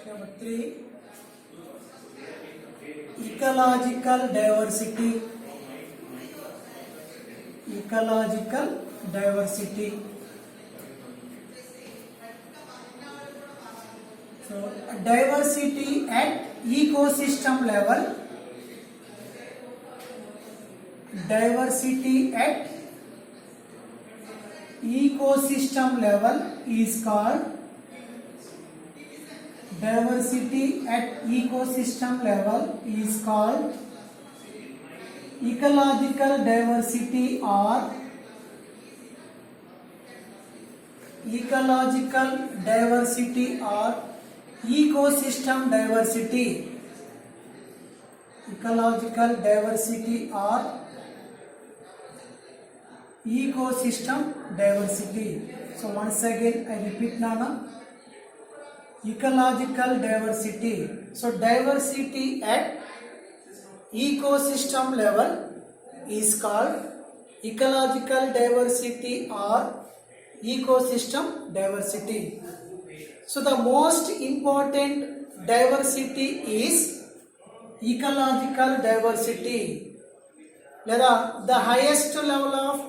Number 3, ecological diversity. Ecological diversity. So diversity at ecosystem level. Diversity at ecosystem level is called ecological diversity or ecosystem diversity. Ecological diversity or ecosystem diversity. So once again I repeat Nana. Ecological diversity. So diversity at ecosystem level is called ecological diversity or ecosystem diversity. So the most important diversity is ecological diversity. The highest level of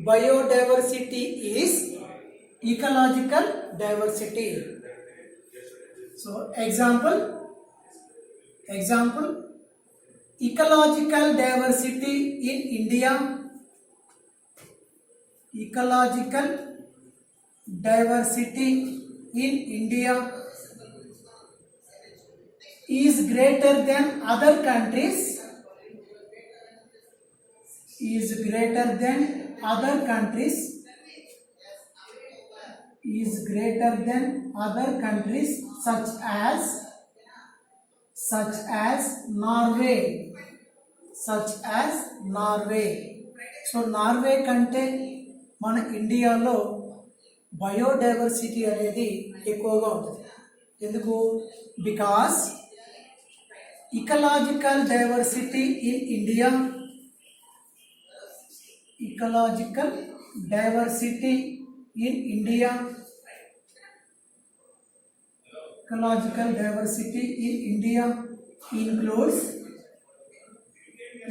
biodiversity is ecological diversity. So example, ecological diversity in India. Ecological diversity in India is greater than other countries. Is greater than other countries such as Norway. So Norway కంటే మన ఇండియాలో biodiversity అనేది ఎక్కువగా ఉంటుంది. ఎందుకు? Because ecological diversity in India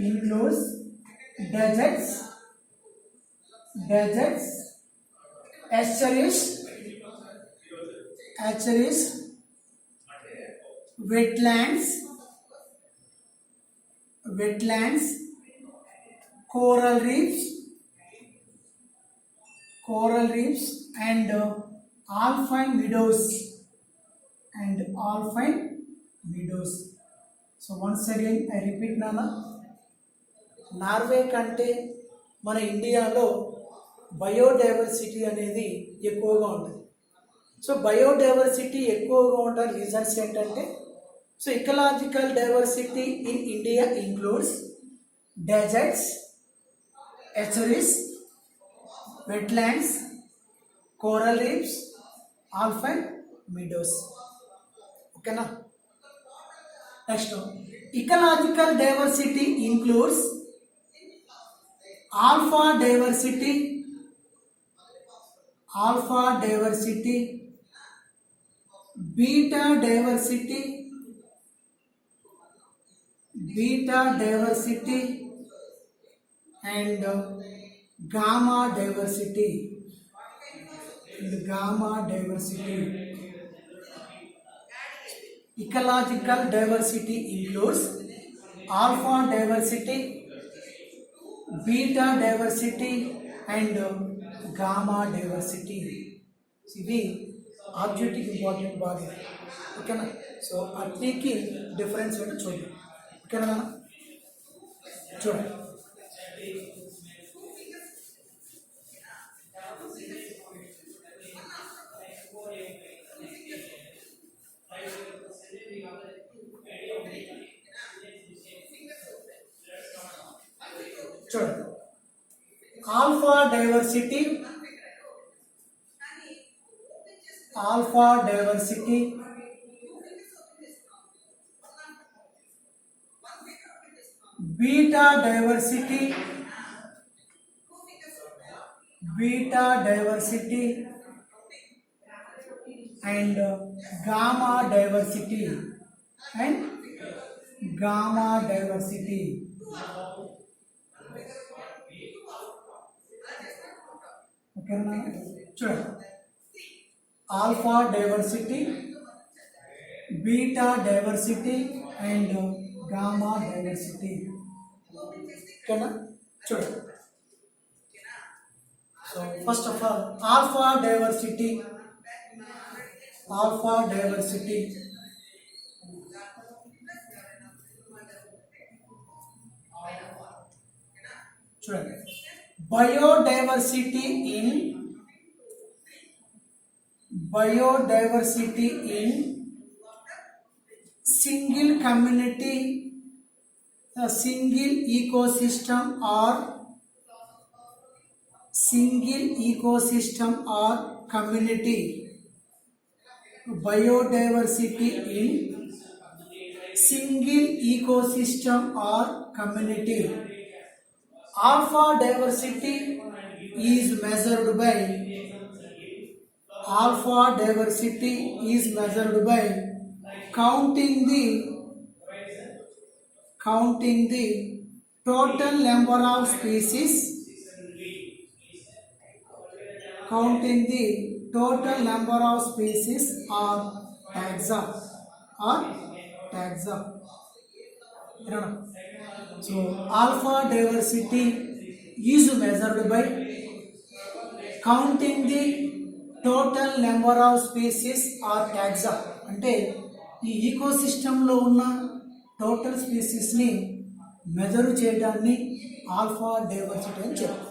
includes deserts, estuaries, wetlands, coral reefs and alpine meadows. So once again I repeat Nana. Norway కంటే మన ఇండియాలో బయోడైవర్సిటీ అనేది ఎక్కువగా ఉంటుంది. సో బయోడైవర్సిటీ ఎక్కువగా ఉండడానికి రీజన్స్ ఏంటంటే, so ecological diversity in India includes desserts, ఎస్చురీస్, wetlands, coral reefs, alpine meadows. ఓకేనా? Next, ecological diversity includes alpha diversity, beta diversity and gamma diversity. Ecological diversity includes alpha diversity, beta diversity and gamma diversity. ఇవి objective important బాగా. ఓకేనా? So అట్లీకి difference ఏంటో చూద్దాం. ఓకేనా? చూడండి. చూడండి, alpha diversity beta diversity and gamma diversity and gamma diversity. Okay, sure. Alpha diversity, beta diversity and gamma diversity. Okay, sure. So first of all, alpha diversity. Sure. Biodiversity in single community, a single ecosystem or community. Biodiversity in single ecosystem or community. Alpha diversity is measured by counting the total number of species, or taxa. So alpha diversity is measured by counting the total number of species or taxa. అంటే ఈ ఈకోసిస్టంలో ఉన్న total స్పీసీస్ని measure చేయడాన్ని alpha diversity అని చెప్తారు.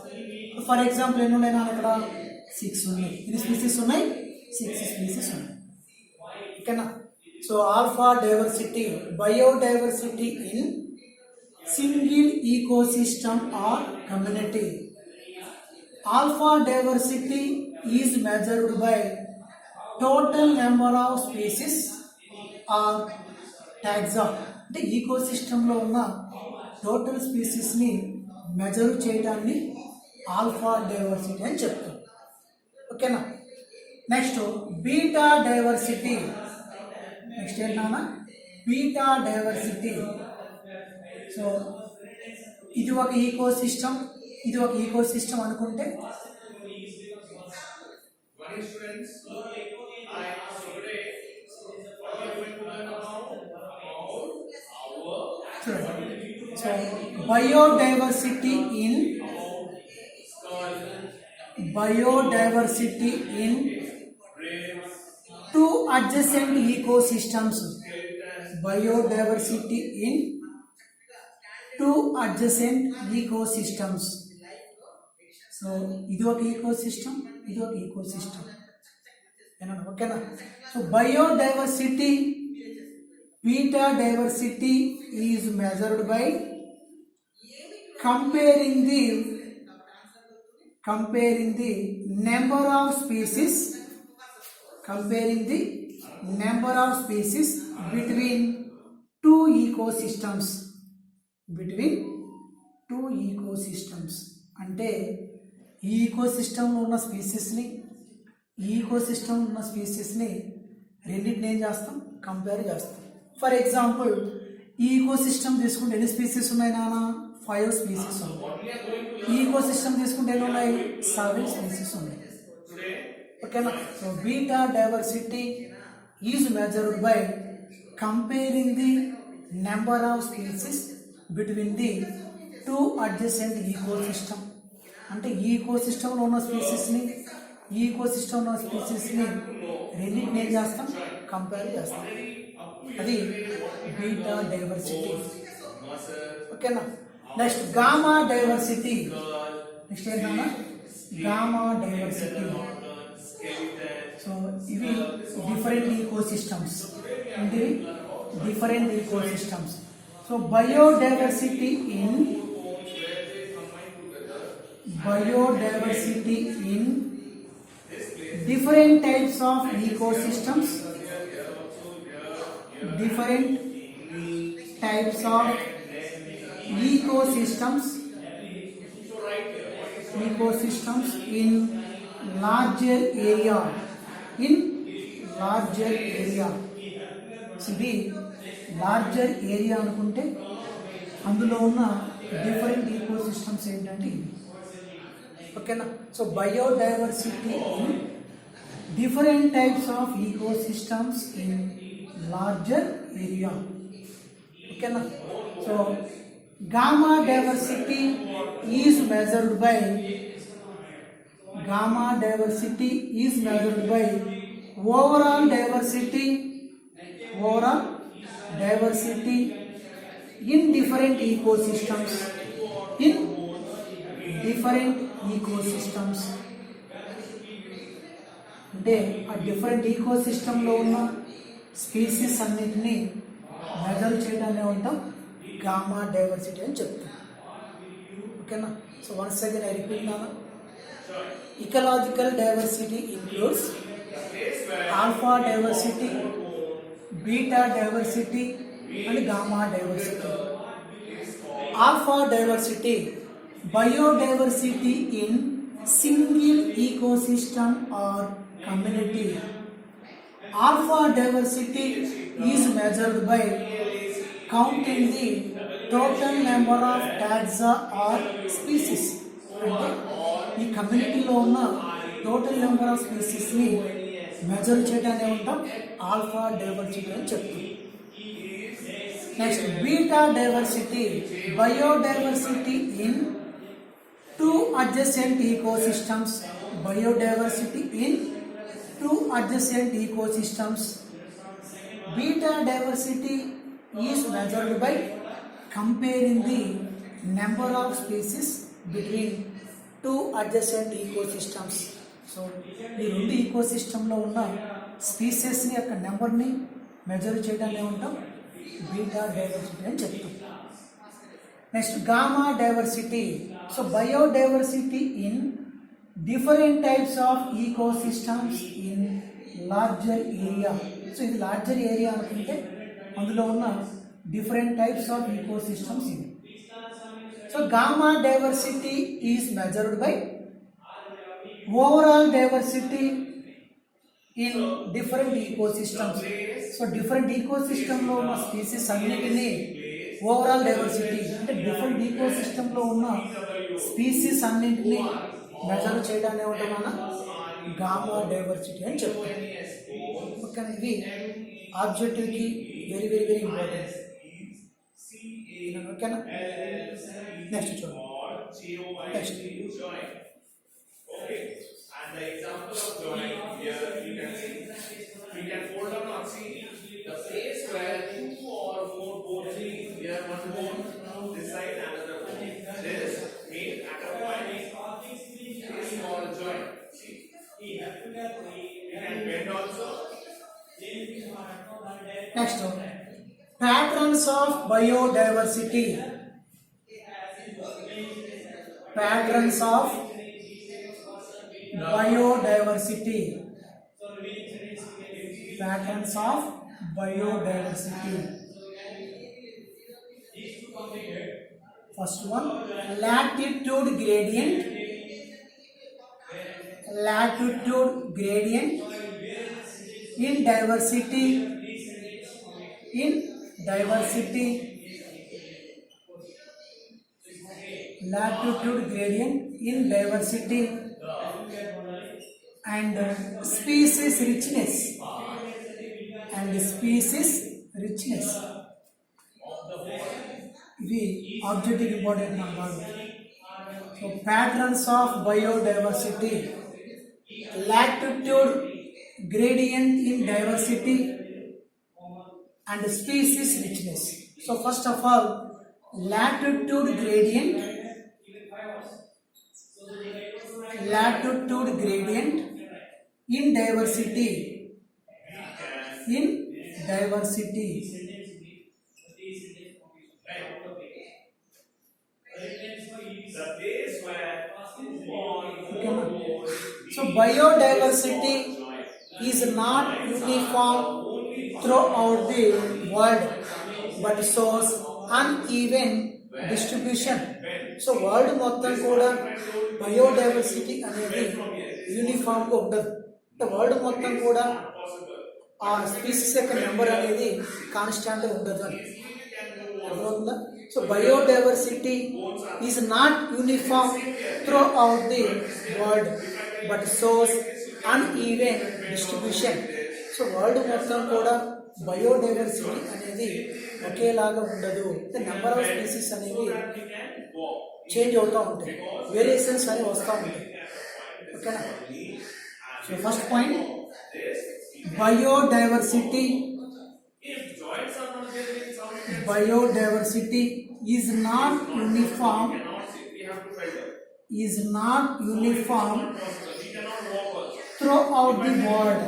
For example ఎన్ని ఉన్నాయి ఇక్కడ 6 ఉన్నాయి. ఎన్ని స్పీసీస్ ఉన్నాయి? 6 స్పీసీస్ ఉన్నాయి. ఓకేనా? So alpha diversity, biodiversity in single ecosystem or community. Alpha diversity is measured by total number of species or taxa. అంటే ఈకోసిస్టంలో ఉన్న టోటల్ స్పీసీస్ని మెజర్ చేయడాన్ని ఆల్ఫా డైవర్సిటీ అని చెప్తాం. ఓకేనా? Next beta diversity. నెక్స్ట్ ఏంటన్నా? Beta diversity. సో ఇది ఒక ecosystem అనుకుంటే so biodiversity in two adjacent ecosystems. Biodiversity in two adjacent ecosystems. So ఇది ఒక ఈకోసిస్టమ్, ఇది ఒక ఈకోసిస్టమ్. ఓకేనా? So biodiversity, beta diversity is measured by comparing the number of species between two ecosystems. అంటే ఈ ఈకోసిస్టంలో ఉన్న స్పీసీస్ని రెండింటిని ఏం చేస్తాం? కంపేర్ చేస్తాం. ఫర్ ఎగ్జాంపుల్ ఈ ఈకోసిస్టమ్ తీసుకుంటే ఎన్ని స్పీసీస్ ఉన్నాయి నాన్న? 5 స్పీసీస్ ఉన్నాయి. ఈ ఈకోసిస్టమ్ తీసుకుంటే ఎన్ని ఉన్నాయి? 7 స్పీసీస్ ఉన్నాయి. ఓకేనా? So beta diversity is measured by comparing the number of species between the two adjacent ecosystem. అంటే ఈ ఈకోసిస్టంలో ఉన్న స్పీసీస్ని రెండింటిని ఏం చేస్తాం? కంపేర్ చేస్తాం. అది బీటా డైవర్సిటీ. ఓకేనా? Next gamma diversity. నెక్స్ట్ ఏంటన్నా? Gamma diversity. సో ఇవి డిఫరెంట్ ఈకోసిస్టమ్స్. ఏంటివి? Different ecosystems. So biodiversity in different types of ecosystems, ecosystems in larger larger area. ఇది లార్జర్ ఏరియా అనుకుంటే అందులో ఉన్న డిఫరెంట్ ఈకో సిస్టమ్స్ ఏంటంటే ఇవి. ఓకేనా. So biodiversity in different types of eco systems in larger area. ఓకేనా. So gamma diversity is measured by overall diversity in different ecosystems అంటే ఆ డిఫరెంట్ ఈకోసిస్టంలో ఉన్న స్పీసీస్ అన్నిటినీ మెజర్ చేయడాన్ని ఉంటాం గామా డైవర్సిటీ అని చెప్తాం. ఓకేనా. So once again I repeat నా ecological diversity includes alpha diversity, beta diversity and gamma diversity. Alpha diversity, biodiversity in single ecosystem or community. Alpha diversity is measured by counting the total number of taxa or species. ఈ కమ్యూనిటీలో ఉన్న total number of స్పీసీస్ని measure చేయడాన్ని ఉంటాం alpha diversity అని చెప్తాం. Next beta diversity, biodiversity in two adjacent ecosystems. Beta diversity is measured by comparing the number of species between two adjacent ecosystems. So ఈ రెండు ఈకోసిస్టంలో ఉన్న స్పీసెస్ని యొక్క నెంబర్ని మెజర్ చేయడాన్ని ఉంటాం బీటా డైవర్సిటీ అని చెప్తాం. Next gamma diversity. So biodiversity in different types of ecosystems in larger area. So ఇది లార్జర్ ఏరియా అనుకుంటే అందులో ఉన్న డిఫరెంట్ టైప్స్ ఆఫ్ ఈకోసిస్టమ్స్ ఇవి. So gamma diversity is measured by overall diversity in different ecosystems. So different ecosystem లో ఉన్న species అన్నిటినీ overall diversity అంటే different ecosystem లో ఉన్న స్పీసీస్ అన్నింటినీ మెజర్ చేయడాన్ని ఏమంటాం మన గామా డైవర్సిటీ అని చెప్తాం. ఓకేనా. ఇవి ఆబ్జెక్టివ్కి వెరీ వెరీ వెరీ ఇంపార్టెంట్. ఓకేనా. నెక్స్ట్ చూడండి. Next and the example of join here you can see we can fold down or see the place where two or more bones here one bone this side another bone this mean at a point is small joint. See we can bend also. Next patterns of biodiversity. Patterns of biodiversity. Patterns of biodiversity. First one, latitude gradient. Latitude gradient in diversity. In diversity. Latitude gradient in diversity and species richness. ఇది objective important అన్నమాట. So patterns of biodiversity, latitude gradient in diversity and species richness. So first of all, latitude gradient in diversity. So biodiversity is not uniform throughout the world but shows uneven distribution. So world మొత్తం కూడా biodiversity అనేది యూనిఫామ్గా ఉండదు. World మొత్తం కూడా ఆ species యొక్క number అనేది constant ఉండదు అని అర్థమవుతుందా. So biodiversity is not uniform through out the world but shows uneven distribution. So world మొత్తం కూడా బయోడైవర్సిటీ అనేది ఒకేలాగా ఉండదు. నెంబర్ ఆఫ్ స్పీసీస్ అనేవి చేంజ్ అవుతూ ఉంటాయి, వేరియేషన్స్ అనేవి వస్తూ ఉంటాయి. ఓకేనా. So first point, biodiversity is not uniform throughout the world.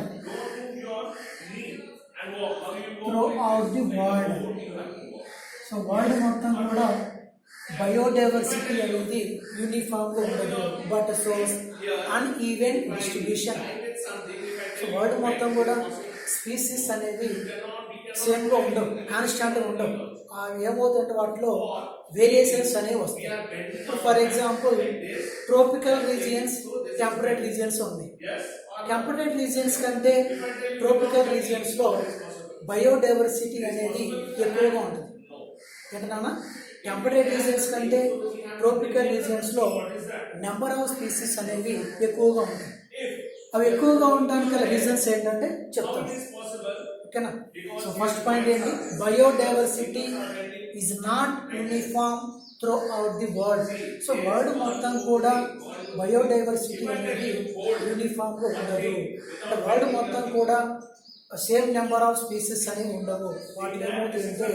So world మొత్తం కూడా బయోడైవర్సిటీ అనేది యూనిఫామ్ గా ఉండదు, but shows uneven distribution. So world మొత్తం కూడా స్పీసీస్ అనేవి సేమ్ గా ఉండవు, కాన్స్టాంట్ గా ఉండవు. ఏమవుతుందంటే వాటిలో వేరియేషన్స్ అనేవి వస్తాయి. ఇప్పుడు for example tropical regions, temperate regions ఉంది. టెంపరేట్ రీజియన్స్ కంటే ట్రోపికల్ రీజియన్స్ లో బయోడైవర్సిటీ అనేది ఎక్కువగా ఉంటుంది. ఏంటన్నా, టెంపరేట్ రీజియన్స్ కంటే ట్రోపికల్ రీజియన్స్ లో నెంబర్ ఆఫ్ స్పీసీస్ అనేవి ఎక్కువగా ఉంటాయి. అవి ఎక్కువగా ఉండడానికి గల రీజన్స్ ఏంటంటే చెప్తాను. ఓకేనా. సో ఫస్ట్ పాయింట్ ఏంటి, biodiversity is not uniform through out the world. So world మొత్తం కూడా బయోడైవర్సిటీ అనేది యూనిఫామ్ గా ఉండదు. వరల్డ్ మొత్తం కూడా సేమ్ నెంబర్ ఆఫ్ స్పీసీస్ అనేవి ఉండవు. వాటిలో ఏమవుతుందంటే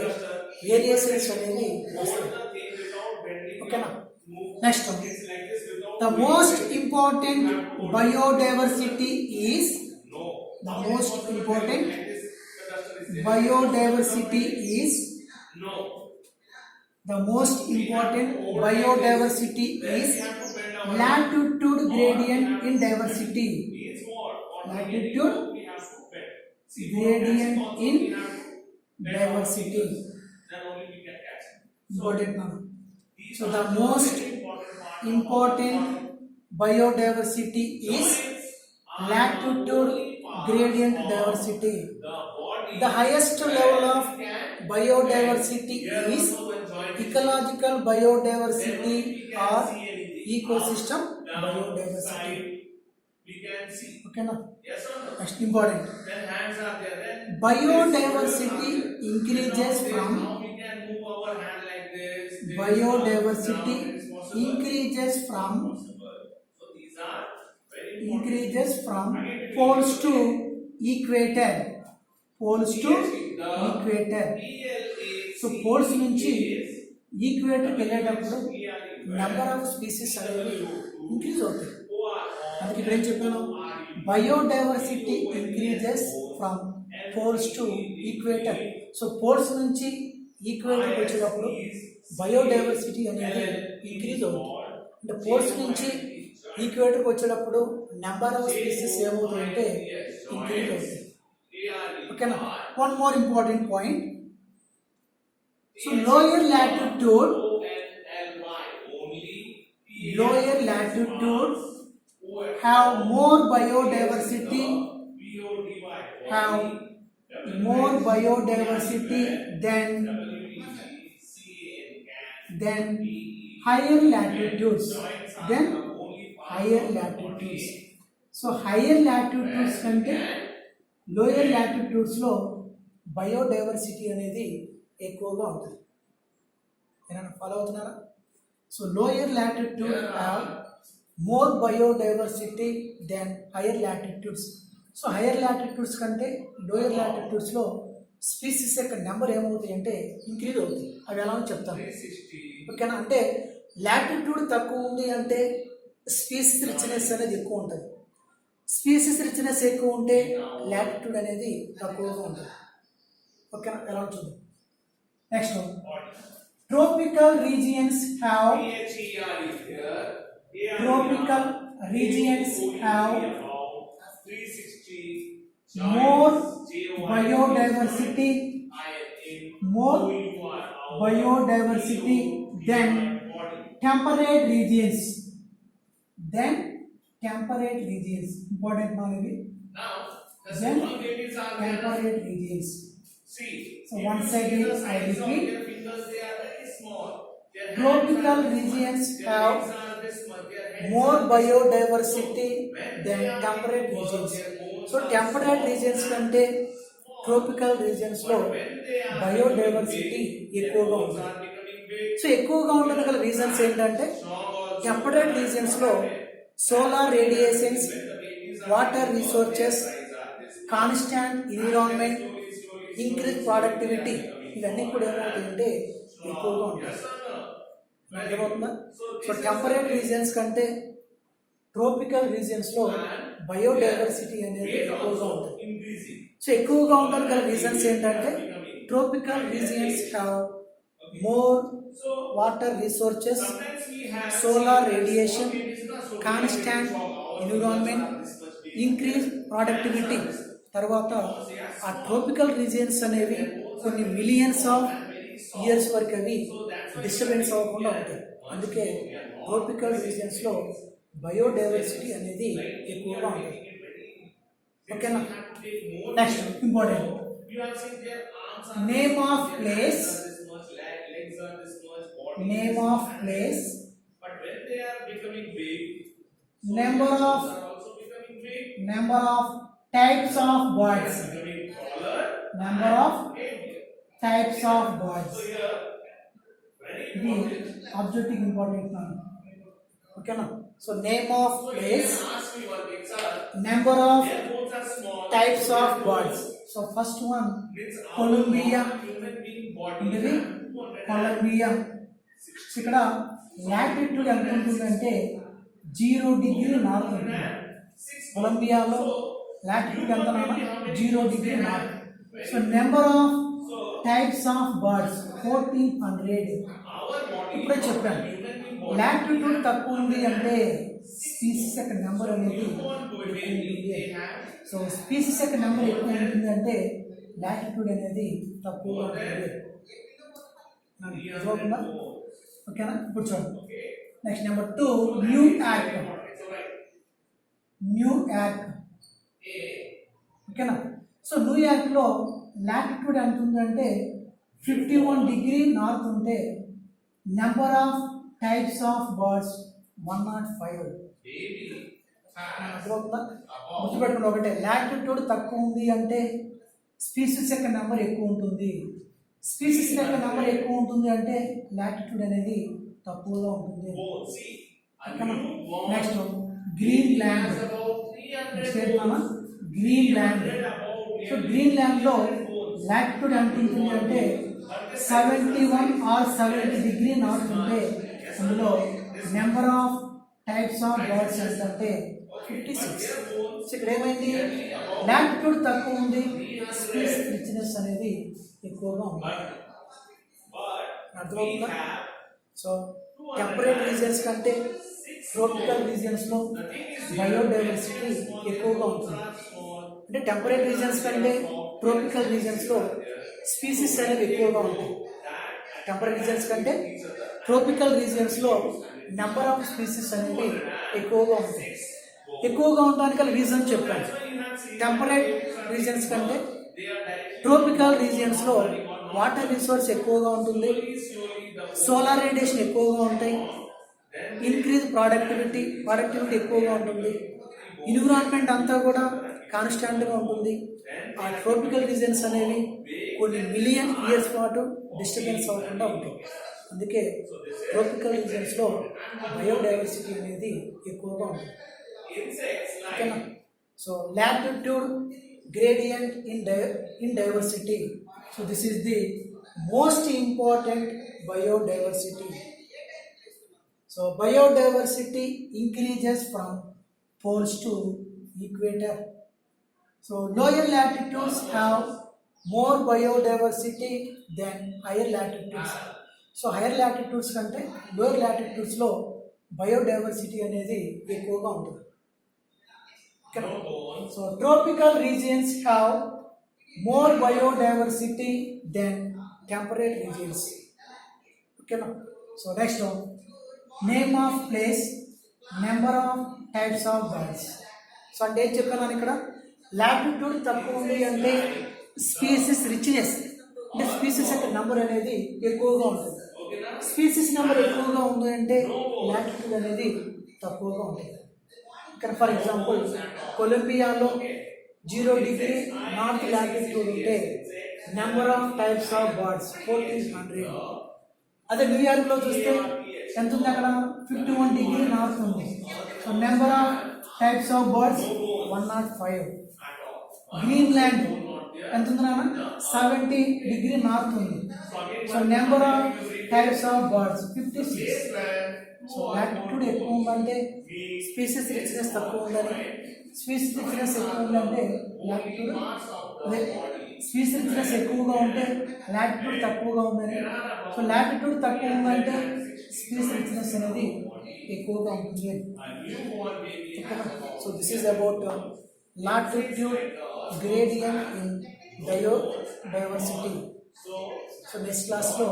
వేరియేషన్స్ అనేవి వస్తాయి. ఓకేనా. Next, the most important biodiversity is the most important biodiversity is latitude gradient in diversity. Latitude gradient in diversity important now. So the most important biodiversity is latitude gradient diversity. The highest level of biodiversity is ecological biodiversity or ecosystem biodiversity. Okay now. Next important. Biodiversity increases from poles to equator. So poles నుంచి ఈక్వేటర్కి వెళ్ళేటప్పుడు number of species అనేవి increase అవుతాయి. అందుకే ఇక్కడ ఏం చెప్పాను, biodiversity increases from poles to equator. So poles నుంచి ఈక్వేటర్కి వచ్చేటప్పుడు బయోడైవర్సిటీ అనేది ఇంక్రీజ్ అవుతుంది. అంటే పోల్స్ నుంచి ఈక్వేటర్కి వచ్చేటప్పుడు నెంబర్ ఆఫ్ స్పీసీస్ ఏమవుతుందంటే ఇంక్రీజ్ అవుతుంది. ఓకేనా. One more important point. So lower latitude have more biodiversity than higher latitudes. So hire ల్యాటిట్యూడ్స్ కంటే లోయర్ ల్యాటిట్యూడ్స్లో బయోడైవర్సిటీ అనేది ఎక్కువగా ఉంటుంది. ఏమైనా ఫాలో అవుతున్నారా? So lower latitude have more biodiversity then hire ల్యాటిట్యూడ్స్. So hire ల్యాటిట్యూడ్స్ కంటే లోయర్ ల్యాటిట్యూడ్స్లో స్పీసీస్ యొక్క నెంబర్ ఏమవుతాయి అంటే ఇంక్రీజ్ అవుతాయి. అవి ఎలా అని చెప్తాను. ఓకేనా. అంటే ల్యాటిట్యూడ్ తక్కువ ఉంది అంటే స్పీసీస్ రిచ్నెస్ అనేది ఎక్కువ ఉంటుంది. స్పీసీస్ రిచ్నెస్ ఎక్కువ ఉంటే ల్యాటిట్యూడ్ అనేది తక్కువగా ఉంటుంది. ఓకేనా. ఎలా చూద్దాం. Next, tropical regions have more biodiversity than temperate regions. Important knowledge. then temperate regions. So once again I repeat, tropical regions have more biodiversity than temperate regions. So temperate regions కంటే tropical regions లో biodiversity ఎక్కువగా ఉంటుంది. So ఎక్కువగా ఉండడం గల reasons ఏంటంటే temperate reasons లో solar radiations, water resources, constant environment, increase productivity, ఇవన్నీ కూడా ఏమవుతాయంటే ఎక్కువగా ఉంటాయి. అర్థమవుతుందా? సో టెంపరేట్ రీజియన్స్ కంటే ట్రోపికల్ రీజియన్స్ లో బయోడైవర్సిటీ అనేది ఎక్కువగా ఉంటుంది. సో ఎక్కువగా ఉండడానికి గల రీజన్స్ ఏంటంటే tropical regions have more water resources, solar radiation, constant environment, increase productivity. తర్వాత ఆ ట్రోపికల్ రీజియన్స్ అనేవి కొన్ని మిలియన్స్ ఆఫ్ ఇయర్స్ వరకు అవి డిస్టర్బెన్స్ అవ్వకుండా ఉంటాయి. అందుకే ట్రోపికల్ రీజియన్స్ లో బయోడైవర్సిటీ అనేది ఎక్కువగా ఉంటుంది. ఓకేనా? Next important, name of place, name of place, number of types of birds, నెంబర్ ఆఫ్ టైప్స్ ఆఫ్ బర్డ్స్. ఇది ఆబ్జెక్టివ్ ఇంపార్టెంట్ నాన్న. ఓకేనా? So name of place, number of types of birds. So first one Colombia. ఇది Colombia. ఇక్కడ latitude ఎంత ఉంటుందంటే 0 degree north ఉంటుంది. కొలంబియాలో లాటిట్యూడ్ ఎంత నాన్న? 0 degree north. So number of types of birds 1400. ఇప్పుడే చెప్పాను, లాటిట్యూడ్ తక్కువ ఉంది అంటే స్పీసీస్ యొక్క నెంబర్ అనేది ఎక్కువ ఉంటుంది. సో స్పీసీస్ యొక్క నెంబర్ ఎక్కువ ఉంటుంది అంటే లాటిట్యూడ్ అనేది తక్కువగా ఉంటుంది. అర్థమవుతుందా? ఓకేనా? ఇప్పుడు చూడండి. Next number 2 New York. న్యూయార్క్. ఓకేనా? సో న్యూయార్క్లో లాటిట్యూడ్ ఎంత ఉందంటే 51 డిగ్రీ నార్త్ ఉంటే number of types of birds 105. అర్థమవుతుందా? గుర్తుపెట్టుకుని ఒకటే, లాటిట్యూడ్ తక్కువ ఉంది అంటే స్పీసీస్ యొక్క నెంబర్ ఎక్కువ ఉంటుంది. స్పీసీస్ యొక్క నెంబర్ ఎక్కువ ఉంటుంది అంటే లాటిట్యూడ్ అనేది తక్కువగా ఉంటుంది. Next green land. నెక్స్ట్ ఏంటన్నా? Green land. So green land లో లాటిట్యూడ్ ఎంత ఉంటుంది అంటే 71 ఆర్ 70 డిగ్రీ నార్త్ ఉంటే అందులో number of types of birds అంటే 56. సో ఇక్కడ ఏమైంది? లాటిట్యూడ్ తక్కువ ఉంది, స్పేస్ రిచ్నెస్ అనేది ఎక్కువగా ఉంది. అర్థమవుతుందా? సో టెంపరేట్ రీజియన్స్ కంటే ట్రోపికల్ రీజియన్స్ లో బయోడైవర్సిటీ ఎక్కువగా ఉంటుంది. అంటే టెంపరేట్ రీజియన్స్ కంటే ట్రోపికల్ రీజియన్స్ లో స్పీసీస్ అనేవి ఎక్కువగా ఉంటాయి. టెంపరేట్ రీజియన్స్ కంటే ట్రోపికల్ రీజియన్స్ లో నెంబర్ ఆఫ్ స్పీసీస్ అనేవి ఎక్కువగా ఉంటాయి. ఎక్కువగా ఉండడానికి రీజన్ చెప్పాను. టెంపరేట్ రీజియన్స్ కంటే ట్రోపికల్ రీజియన్స్ లో వాటర్ రిసోర్స్ ఎక్కువగా ఉంటుంది, సోలార్ రేడియేషన్ ఎక్కువగా ఉంటాయి, ఇంక్రీజ్ ప్రొడక్టివిటీ ఎక్కువగా ఉంటుంది, ఎన్విరాన్మెంట్ అంతా కూడా కాన్స్టాంట్గా ఉంటుంది. ఆ ట్రోపికల్ రీజన్స్ అనేవి కొన్ని మిలియన్ ఇయర్స్ పాటు డిస్టర్బెన్స్ అవ్వకుండా ఉంటాయి. అందుకే ట్రోపికల్ రీజన్స్లో బయోడైవర్సిటీ అనేది ఎక్కువగా ఉంటుంది. ఓకేనా? So latitude gradient in diversity. So this is the most important biodiversity. So biodiversity increases from poles to equator. So lower latitudes have more biodiversity than higher latitudes. So higher latitudes కంటే lower latitudes లో biodiversity అనేది ఎక్కువగా ఉంటుంది. So tropical regions have more biodiversity than temperate regions. Okay, now. So next one, name of place, number of types of birds. So అంటే ఏం చెప్పాను ఇక్కడ, latitude తక్కువ ఉంది అంటే స్పీసీస్ రిచ్నెస్ అంటే స్పీసీస్ యొక్క నెంబర్ అనేది ఎక్కువగా ఉంటుంది. స్పీసీస్ నెంబర్ ఎక్కువగా ఉంది అంటే లాటిట్యూడ్ అనేది తక్కువగా ఉంటుంది. ఇక్కడ for example కొలంబియాలో 0 degree north latitude ఉంటే number of types of birds 1400. అదే న్యూయార్క్లో చూస్తే ఎంత ఉంది, అక్కడ 51 డిగ్రీ నార్త్ ఉంది. So number of types of birds 105. Greenland ఎంత ఉంది నాన్న, 70 డిగ్రీ నార్త్ ఉంది. So number of types of birds 56. So latitude ఎక్కువ ఉందంటే స్పీసీస్ రిచ్నెస్ తక్కువ ఉందని, స్పీసీస్ రిచ్నెస్ ఎక్కువ ఉందంటే లాటిట్యూడ్, అదే స్పీసీస్ రిచ్నెస్ ఎక్కువగా ఉంటే లాటిట్యూడ్ తక్కువగా ఉందని. సో లాటిట్యూడ్ తక్కువ ఉందంటే స్పీసీస్ రిచ్నెస్ అనేది ఎక్కువగా ఉంటుంది. So this is about latitude gradient in diversity. So next క్లాస్లో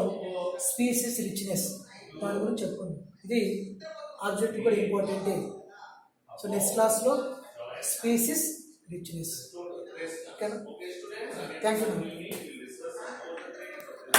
స్పీసీస్ రిచ్నెస్ దాని గురించి చెప్పుకుందాం. ఇది ఆబ్జెక్ట్ కూడా ఇంపార్టెంట్. సో నెక్స్ట్ క్లాస్లో స్పీసీస్ రిచ్నెస్. ఓకేనా? Thank you.